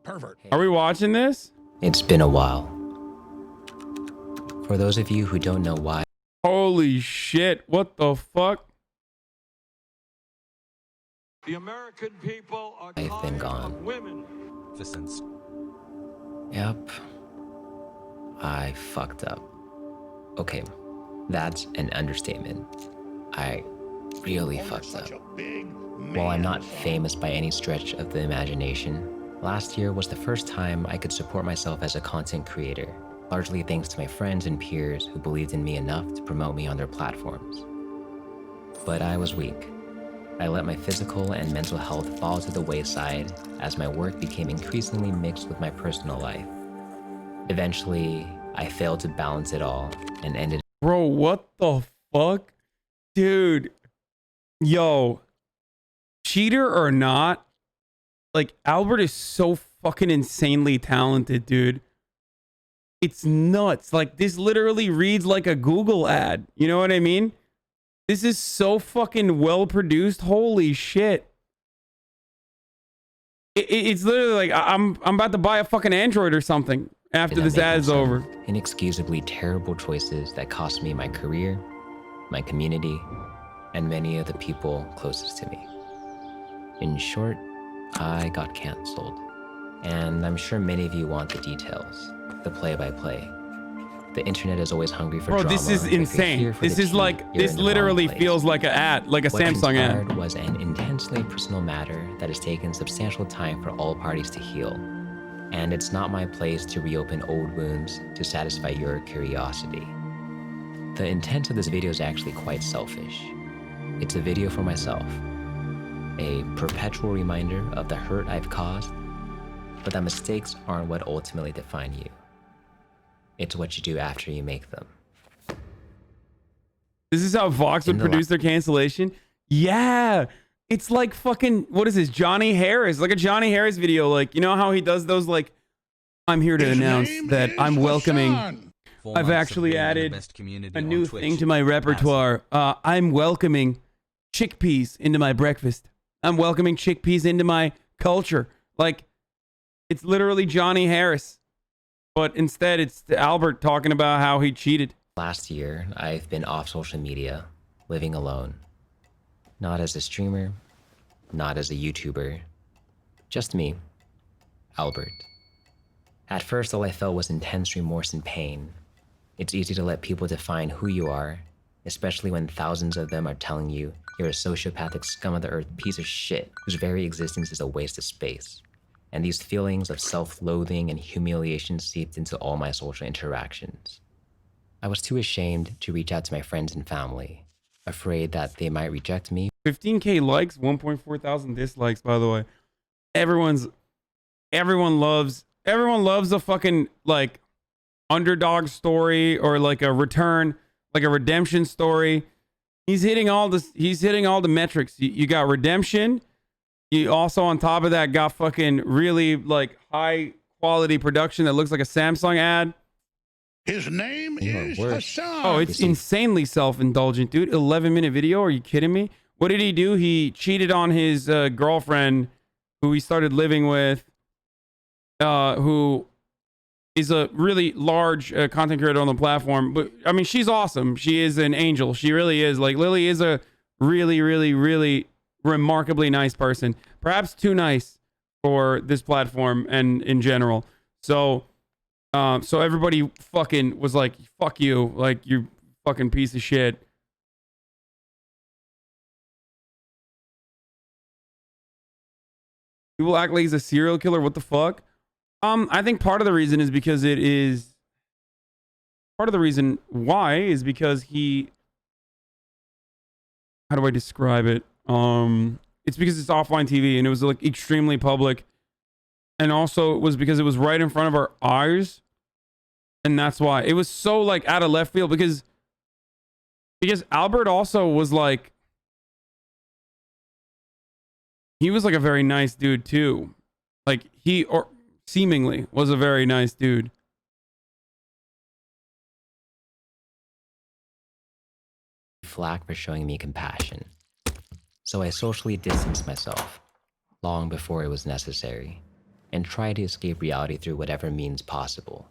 pervert. Are we watching this? It's been a while. For those of you who don't know why, Holy shit, what the fuck? The American people are I've been gone. women. Yep. I fucked up. Okay, that's an understatement. I really fucked up. While I'm not famous by any stretch of the imagination, last year was the first time I could support myself as a content creator, largely thanks to my friends and peers who believed in me enough to promote me on their platforms. But I was weak. I let my physical and mental health fall to the wayside as my work became increasingly mixed with my personal life. Eventually, I failed to balance it all and ended. Bro, what the fuck? Dude. Yo. Cheater or not, like, Albert is so fucking insanely talented, dude. It's nuts. Like, this literally reads like a Google ad. You know what I mean? This is so fucking well produced. Holy shit. It's literally like I'm about to buy a fucking Android or something after this ad is over. Inexcusably terrible choices that cost me my career, my community, and many of the people closest to me. In short, I got canceled. And I'm sure many of you want the details, the play-by-play. The internet is always hungry for drama. Bro, this is insane. This is like, this literally feels like an ad, like a Samsung ad. What was an intensely personal matter that has taken substantial time for all parties to heal. And it's not my place to reopen old wounds to satisfy your curiosity. The intent of this video is actually quite selfish. It's a video for myself. A perpetual reminder of the hurt I've caused, but that mistakes aren't what ultimately define you. It's what you do after you make them. This is how Vox would produce their cancellation? Yeah. It's like fucking, what is this? Johnny Harris. Like a Johnny Harris video. Like, you know how he does those, like, I'm here to announce that I'm welcoming. I've actually added a new thing to my repertoire. I'm welcoming chickpeas into my breakfast. I'm welcoming chickpeas into my culture. Like, it's literally Johnny Harris. But instead, it's Albert talking about how he cheated. Last year, I've been off social media, living alone. Not as a streamer, not as a YouTuber, just me, Albert. At first, all I felt was intense remorse and pain. It's easy to let people define who you are, especially when thousands of them are telling you you're a sociopathic scum of the earth piece of shit whose very existence is a waste of space. And these feelings of self-loathing and humiliation seeped into all my social interactions. I was too ashamed to reach out to my friends and family, afraid that they might reject me. 15K likes, 1.4 thousand dislikes, by the way. Everyone loves a fucking, like, underdog story or like a return, like a redemption story. He's hitting all the metrics. You got redemption. You also, on top of that, got fucking really, like, high quality production that looks like a Samsung ad. His name is Hasan. Oh, it's insanely self-indulgent, dude. 11-minute video. Are you kidding me? What did he do? He cheated on his girlfriend, who he started living with, who is a really large content creator on the platform. But I mean, she's awesome. She is an angel. She really is. Like, Lily is a really, really, really remarkably nice person. Perhaps too nice for this platform and in general. So everybody fucking was like, fuck you, like, you fucking piece of shit. People act like he's a serial killer. What the fuck? I think part of the reason is because part of the reason why is because he, how do I describe it? It's because it's offline TV and it was, like, extremely public. And also it was because it was right in front of our eyes. And that's why it was so, like, out of left field, because Albert also was like, he was like a very nice dude too. Like, or seemingly was a very nice dude. Flack for showing me compassion. So I socially distanced myself long before it was necessary. and try to escape reality through whatever means possible.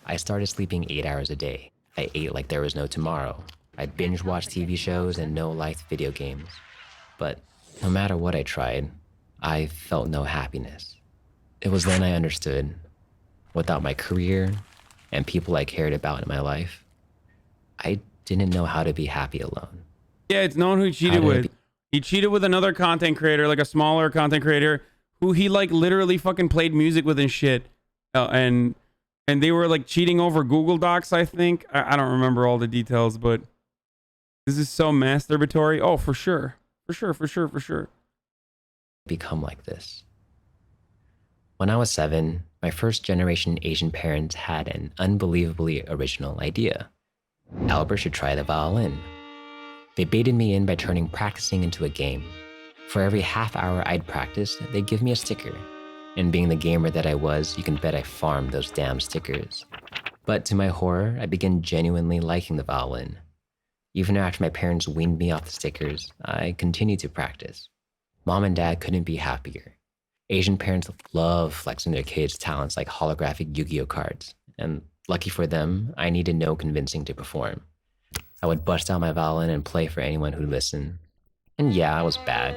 I started sleeping 8 hours a day. I ate like there was no tomorrow. I binge watched TV shows and no-liked video games. But no matter what I tried, I felt no happiness. It was then I understood, without my career and people I cared about in my life, I didn't know how to be happy alone. Yeah, it's known who he cheated with. He cheated with another content creator, like a smaller content creator, who he like literally fucking played music with and shit. And they were like cheating over Google Docs, I think. I don't remember all the details, but this is so masturbatory. Oh, for sure. For sure. Become like this. When I was 7, my first generation Asian parents had an unbelievably original idea. Albert should try the violin. They baited me in by turning practicing into a game. For every half hour I'd practice, they'd give me a sticker. And being the gamer that I was, you can bet I farmed those damn stickers. But to my horror, I began genuinely liking the violin. Even after my parents weaned me off the stickers, I continued to practice. Mom and Dad couldn't be happier. Asian parents love flexing their kids' talents like holographic Yu-Gi-Oh cards. And lucky for them, I needed no convincing to perform. I would bust out my violin and play for anyone who'd listen. And yeah, I was bad.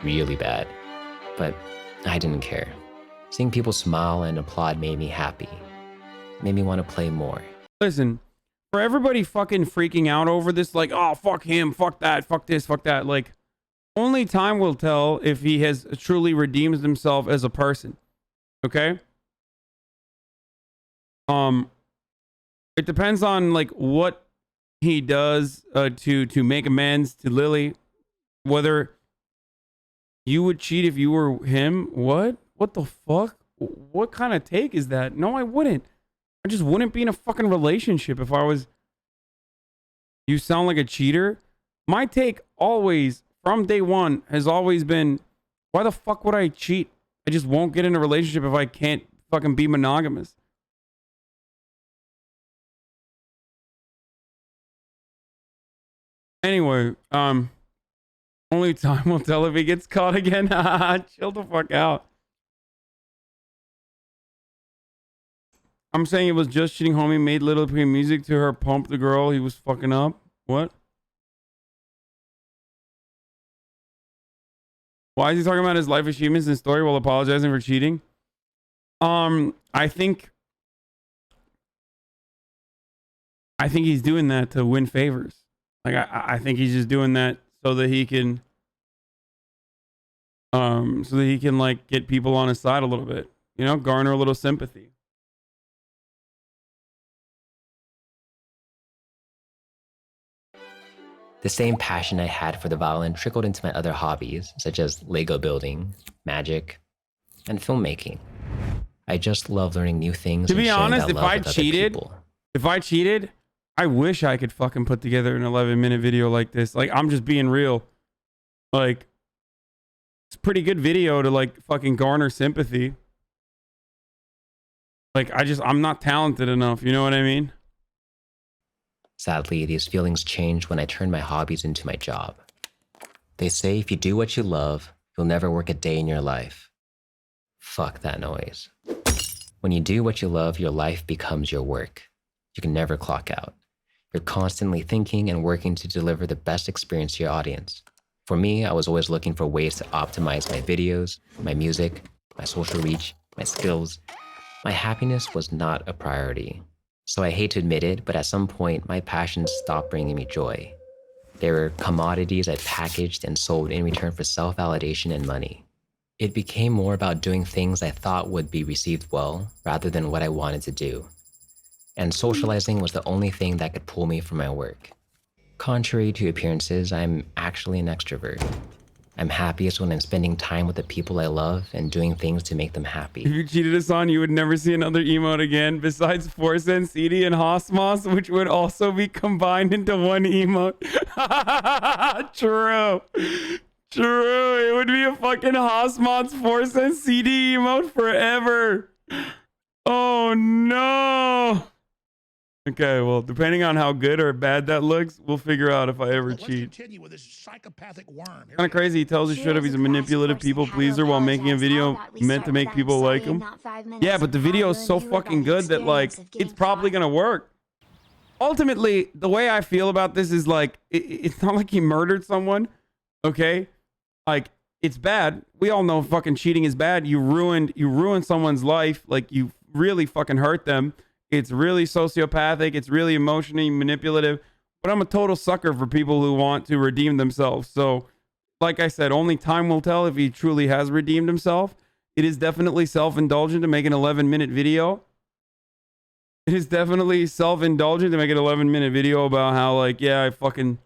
Really bad. But I didn't care. Seeing people smile and applaud made me happy. Made me want to play more. Listen, for everybody fucking freaking out over this, like, oh, fuck him, fuck that, fuck this, fuck that, like, only time will tell if he has truly redeemed himself as a person. Okay? It depends on like what he does to make amends to Lily. Whether you would cheat if you were him. What the fuck? What kind of take is that? No, I wouldn't. I just wouldn't be in a fucking relationship if I was. You sound like a cheater. My take always from day one has always been, why the fuck would I cheat? I just won't get in a relationship if I can't fucking be monogamous. Anyway, only time will tell if he gets caught again. Chill the fuck out. I'm saying it was just cheating. Homie made little play music to her, pump the girl he was fucking up. What? Why is he talking about his life achievements and story while apologizing for cheating? I think he's doing that to win favors. Like I think he's just doing that so that he can like get people on his side a little bit, you know, garner a little sympathy. The same passion I had for the violin trickled into my other hobbies, such as Lego building, magic, and filmmaking. I just love learning new things. To be honest, if I cheated, I wish I could fucking put together an 11-minute video like this. Like, I'm just being real. Like, it's a pretty good video to like fucking garner sympathy. Like, I'm not talented enough. You know what I mean? Sadly, these feelings changed when I turned my hobbies into my job. They say if you do what you love, you'll never work a day in your life. Fuck that noise. When you do what you love, your life becomes your work. You can never clock out. You're constantly thinking and working to deliver the best experience to your audience. For me, I was always looking for ways to optimize my videos, my music, my social reach, my skills. My happiness was not a priority. So I hate to admit it, but at some point, my passions stopped bringing me joy. They were commodities I packaged and sold in return for self-validation and money. It became more about doing things I thought would be received well, rather than what I wanted to do. And socializing was the only thing that could pull me from my work. Contrary to appearances, I'm actually an extrovert. I'm happiest when I'm spending time with the people I love and doing things to make them happy. If you cheated us on, you would never see another emote again, besides Force and CD and Hasans, which would also be combined into one emote. True. It would be a fucking Hasans Force and CD emote forever. Oh no. Okay, well, depending on how good or bad that looks, we'll figure out if I ever Let's cheat. continue with this psychopathic worm. Here Kind of crazy. He tells us shit if he's a manipulative people pleaser while making a video meant to make people like him. Yeah, but the video is so fucking good that like it's probably gonna work. Ultimately, the way I feel about this is like it's not like he murdered someone, okay? Like it's bad. We all know fucking cheating is bad. You ruined someone's life. Like you really fucking hurt them. It's really sociopathic. It's really emotionally manipulative. But I'm a total sucker for people who want to redeem themselves. So, like I said, only time will tell if he truly has redeemed himself. It is definitely self-indulgent to make an 11-minute video. It is definitely self-indulgent to make an 11-minute video about how, like, yeah, I fucking,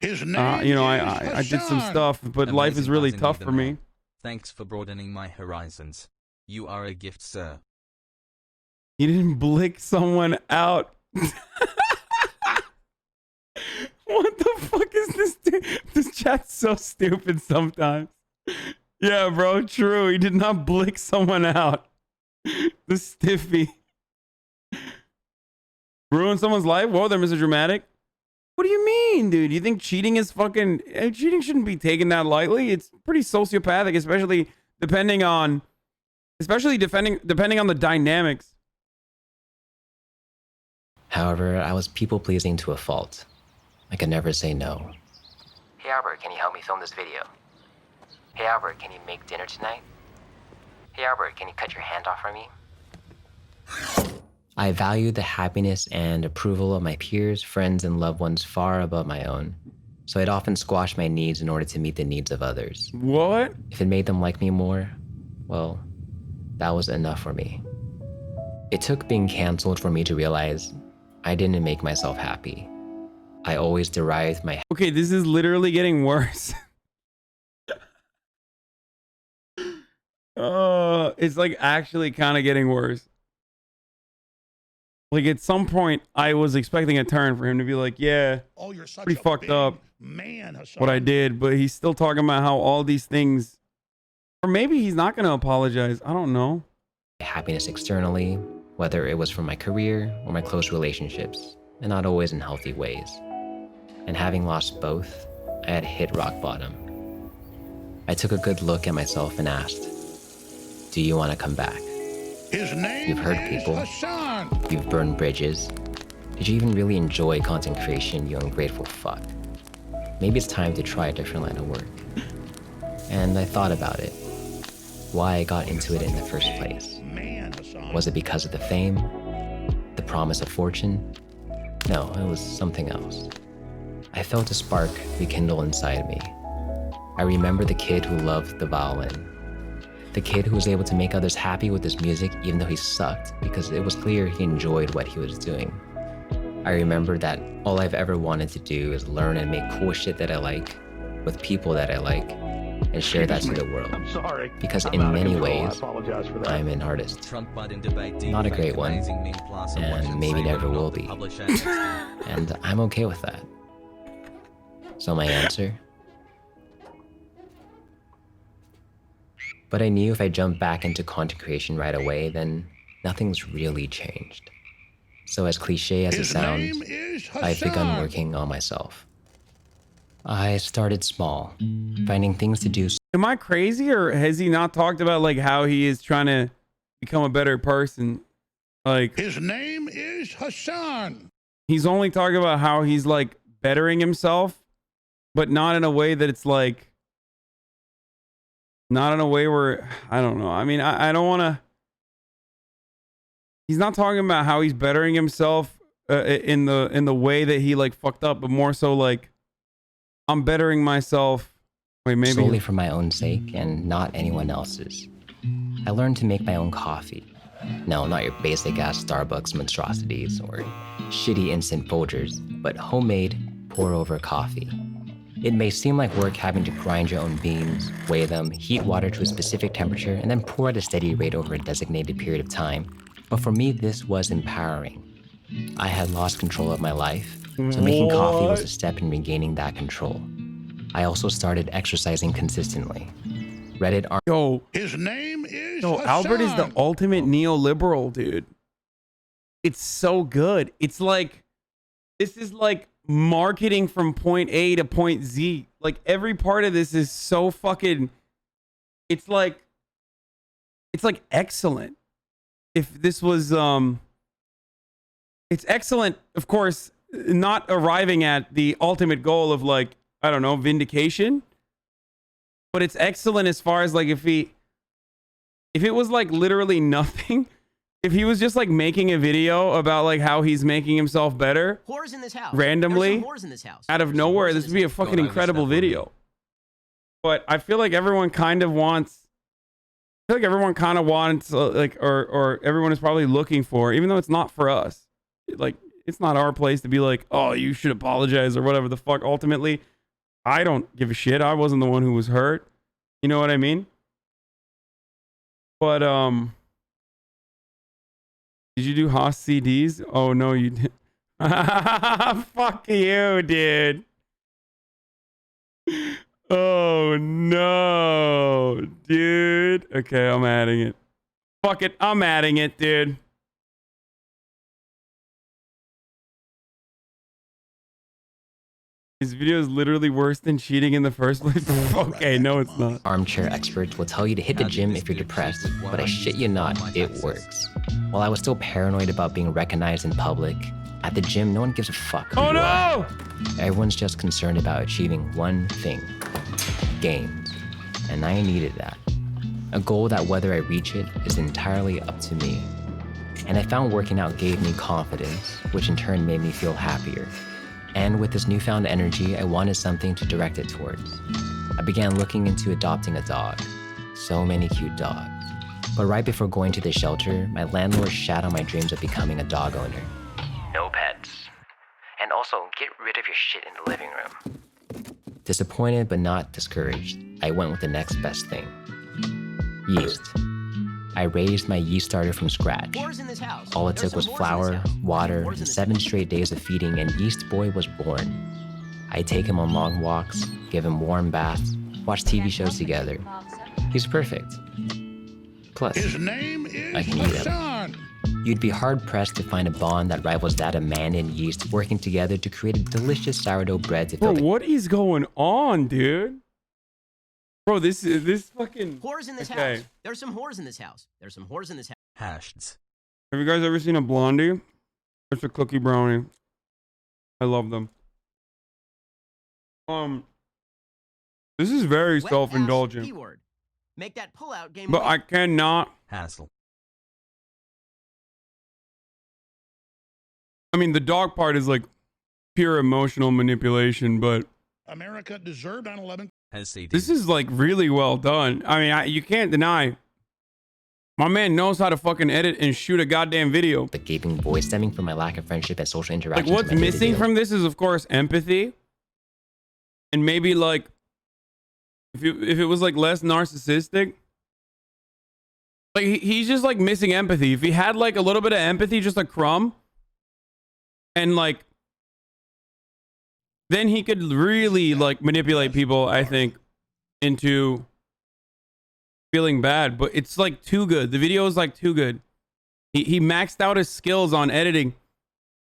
his name you know, I did some stuff, but life is really tough for me. Thanks for broadening my horizons. You are a gift, sir. He didn't blick someone out. What the fuck is this? This chat's so stupid sometimes. Yeah, bro, true. He did not blick someone out. The stiffy. Ruin someone's life? Whoa, they're Mr. Dramatic. What do you mean, dude? You think cheating is fucking... cheating shouldn't be taken that lightly. It's pretty sociopathic, especially depending on... depending on the dynamics. However, I was people-pleasing to a fault. I could never say no. Hey Albert, can you help me film this video? Hey Albert, can you make dinner tonight? Hey Albert, can you cut your hand off for me? I valued the happiness and approval of my peers, friends, and loved ones far above my own. So I'd often squash my needs in order to meet the needs of others. What? If it made them like me more, well, that was enough for me. It took being canceled for me to realize I didn't make myself happy. I always derived my... Okay, this is literally getting worse. It's like actually kind of getting worse. Like at some point, I was expecting a turn for him to be like, yeah, Oh, you're such pretty a fucked big up man, Hassan. what I did, but he's still talking about how all these things, or maybe he's not going to apologize. I don't know. happiness externally, whether it was from my career or my close relationships, and not always in healthy ways. And having lost both, I had hit rock bottom. I took a good look at myself and asked, do you want to come back? His name You've hurt is people. Hassan. You've burned bridges. Did you even really enjoy content creation, you ungrateful fuck? Maybe it's time to try a different line of work. And I thought about it. Why I got into it in the first place. Man, Hassan. Was it because of the fame? The promise of fortune? No, it was something else. I felt a spark rekindle inside me. I remember the kid who loved the violin. The kid who was able to make others happy with his music even though he sucked because it was clear he enjoyed what he was doing. I remember that all I've ever wanted to do is learn and make cool shit that I like, with people that I like, and share that to the world. I'm sorry. Because I'm in out of many control. I ways, apologize for that. I'm an artist. Trump Biden debate Not a great one, and and maybe never will be. And I'm okay with that. So my answer? But I knew if I jumped back into content creation right away, then nothing's really changed. So as cliche as it His sounds, name is I've begun Hassan. working on myself. I started small, finding things to do. Am I crazy, or has he not talked about like how he is trying to become a better person? Like His name is Hassan. he's only talking about how he's like bettering himself, but not in a way that it's like, not in a way where, I don't know. I mean, I don't want to. He's not talking about how he's bettering himself in the way that he like fucked up, but more so like, I'm bettering myself. Wait, maybe Solely for my own sake and not anyone else's. I learned to make my own coffee. No, not your basic ass Starbucks monstrosities or shitty instant Folgers, but homemade pour-over coffee. It may seem like work having to grind your own beans, weigh them, heat water to a specific temperature, and then pour at a steady rate over a designated period of time. But for me, this was empowering. I had lost control of my life, so making coffee was a step in regaining that control. I also started exercising consistently. Reddit yo, His name is yo, Hassan. Albert is the ultimate neoliberal, dude. it's so good. It's like, this is like marketing from point A to point Z. Like every part of this is so fucking, it's like excellent. If this was, it's excellent, of course, not arriving at the ultimate goal of like, I don't know, vindication, but it's excellent as far as like, if it was like literally nothing, if he was just like making a video about like how he's making himself better Whores in this house. randomly Whores in this house. out of nowhere, this would be a fucking incredible video. But I feel like everyone kind of wants, like or everyone is probably looking for, even though it's not for us, like it's not our place to be like, oh, you should apologize or whatever the fuck. Ultimately, I don't give a shit. I wasn't the one who was hurt. You know what I mean? But did you do Haas CDs? Oh no, you did. Fuck you, dude. Oh no, dude. Okay, I'm adding it. Fuck it, I'm adding it, dude. His video is literally worse than cheating in the first place. Okay, no, it's not. Armchair experts will tell you to hit the gym if you're depressed, but I shit you not, it works. While I was still paranoid about being recognized in public, at the gym, no one gives a fuck who you are. Everyone's just concerned about achieving one thing: gains. And I needed that. A goal that whether I reach it is entirely up to me. And I found working out gave me confidence, which in turn made me feel happier. And with this newfound energy, I wanted something to direct it towards. I began looking into adopting a dog. So many cute dogs. But right before going to the shelter, my landlord shat on my dreams of becoming a dog owner. No pets. And also, get rid of your shit in the living room. Disappointed but not discouraged, I went with the next best thing. Yeast. I raised my yeast starter from scratch. All it took was flour, water, and 7 straight days of feeding, and Yeast Boy was born. I take him on long walks, give him warm baths, watch TV shows together. He's perfect. Plus, His name I is can eat him. Hasan. You'd be hard-pressed to find a bond that rivals that of man and yeast working together to create a delicious sourdough bread to fill Bro, what is going on, dude? Bro, this fucking... Whores in this Okay. house. There's some whores in this house. There's some whores in this house. Hashed. Have you guys ever seen a blondie? It's a cookie brownie. I love them. This is very Wet self-indulgent. ass P-word. Make that pull-out game. But I cannot... Hassle. I mean, the dog part is like pure emotional manipulation, but America deserved 9/11. this is like really well done. I mean, you can't deny. My man knows how to fucking edit and shoot a goddamn video. the gaping void stemming from my lack of friendship and social Like, interactions. what's in my missing day-to-day from this is, of course, empathy. And maybe like, if it was like less narcissistic. Like, he's just like missing empathy. If he had like a little bit of empathy, just a crumb. And like, then he could really like manipulate people, I think, into feeling bad. But it's like too good. The video is like too good. He maxed out his skills on editing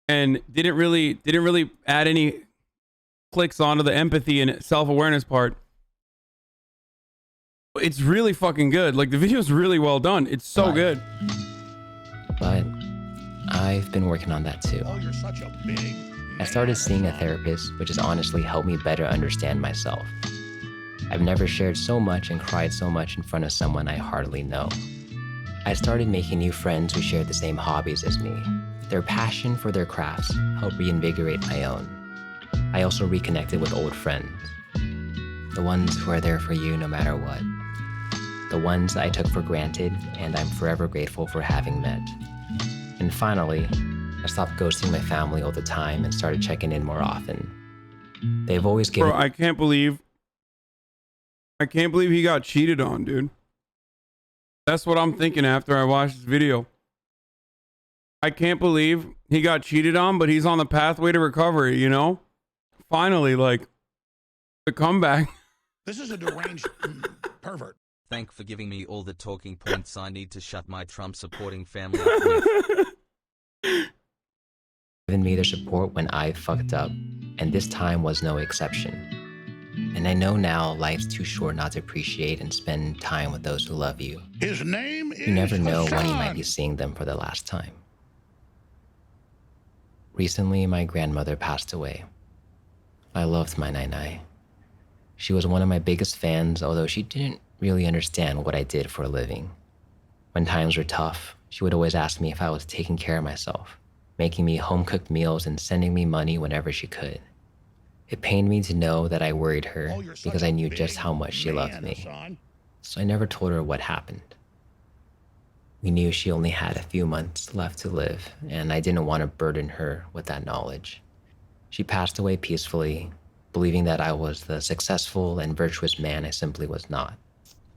and didn't really add any clicks onto the empathy and self-awareness part. It's really fucking good. Like, the video is really well done. It's so Right. good. But I've been working on that too. Oh, you're such a big... I started seeing a therapist, which has honestly helped me better understand myself. I've never shared so much and cried so much in front of someone I hardly know. I started making new friends who shared the same hobbies as me. Their passion for their crafts helped reinvigorate my own. I also reconnected with old friends. The ones who are there for you no matter what. The ones I took for granted and I'm forever grateful for having met. And finally, I stopped ghosting my family all the time and started checking in more often. They've always given... Bro, I can't believe he got cheated on, dude. That's what I'm thinking after I watched this video. I can't believe he got cheated on, but he's on the pathway to recovery, you know? Finally, like, the comeback. This is a deranged pervert. Thank for giving me all the talking points I need to shut my Trump supporting family up with. given me their support when I fucked up, and this time was no exception. And I know now life's too short not to appreciate and spend time with those who love you. His name is You never know when you might Hasan. be seeing them for the last time. Recently, my grandmother passed away. I loved my Nai. She was one of my biggest fans, although she didn't really understand what I did for a living. When times were tough, she would always ask me if I was taking care of myself, making me home-cooked meals and sending me money whenever she could. It pained me to know that I worried her Oh, you're such because a I knew just big how much she loved man, me. Hasan. So I never told her what happened. We knew she only had a few months left to live, and I didn't want to burden her with that knowledge. She passed away peacefully, believing that I was the successful and virtuous man I simply was not.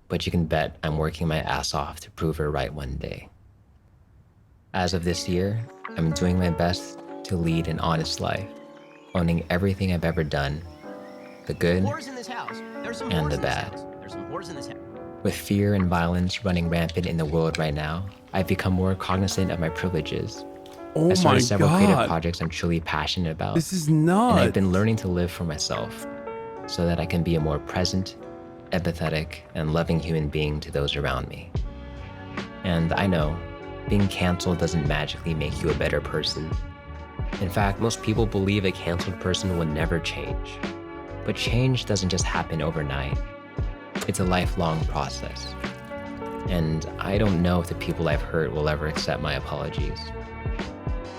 But you can bet I'm working my ass off to prove her right one day. As of this year, I'm doing my best to lead an honest life, owning everything I've ever done, the good Whores in this house. There's some and whores the in this bad. house. There's some whores in this house. With fear and violence running rampant in the world right now, I've become more cognizant of my privileges. Oh I started my several creative god. projects I'm truly passionate about. This is And nuts. I've been learning to live for myself so that I can be a more present, empathetic, and loving human being to those around me. And I know being canceled doesn't magically make you a better person. In fact, most people believe a canceled person will never change. But change doesn't just happen overnight. It's a lifelong process. And I don't know if the people I've hurt will ever accept my apologies.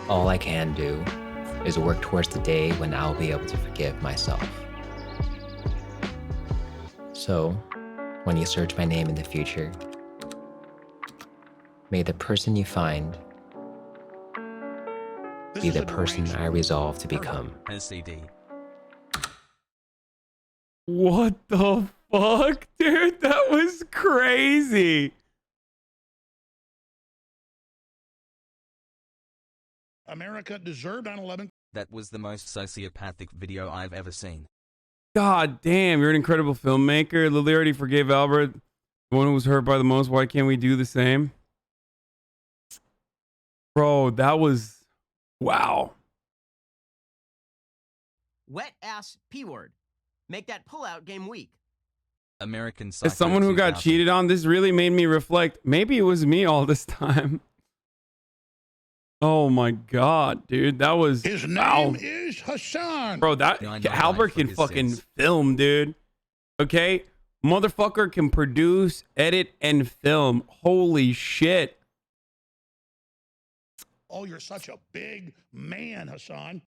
All I can do is work towards the day when I'll be able to forgive myself. So, when you search my name in the future, may the person you find This be is the a person deranged I resolve to become. SCD. What the fuck, dude? That was crazy. America deserved 9/11. That was the most sociopathic video I've ever seen. God damn, you're an incredible filmmaker. Lily already forgave Albert, the one who was hurt by the most. Why can't we do the same? Bro, that was wow. Wet ass P word. Make that pullout game weak. American Psycho As someone who got 2000. cheated on, this really made me reflect. Maybe it was me all this time. Oh my god, dude, that was His name wow. is Hasan. Bro, that Yeah, I know, Albert like, can his fucking sins. film, dude. Okay, motherfucker can produce, edit, and film. Holy shit. Oh, you're such a big man, Hasan.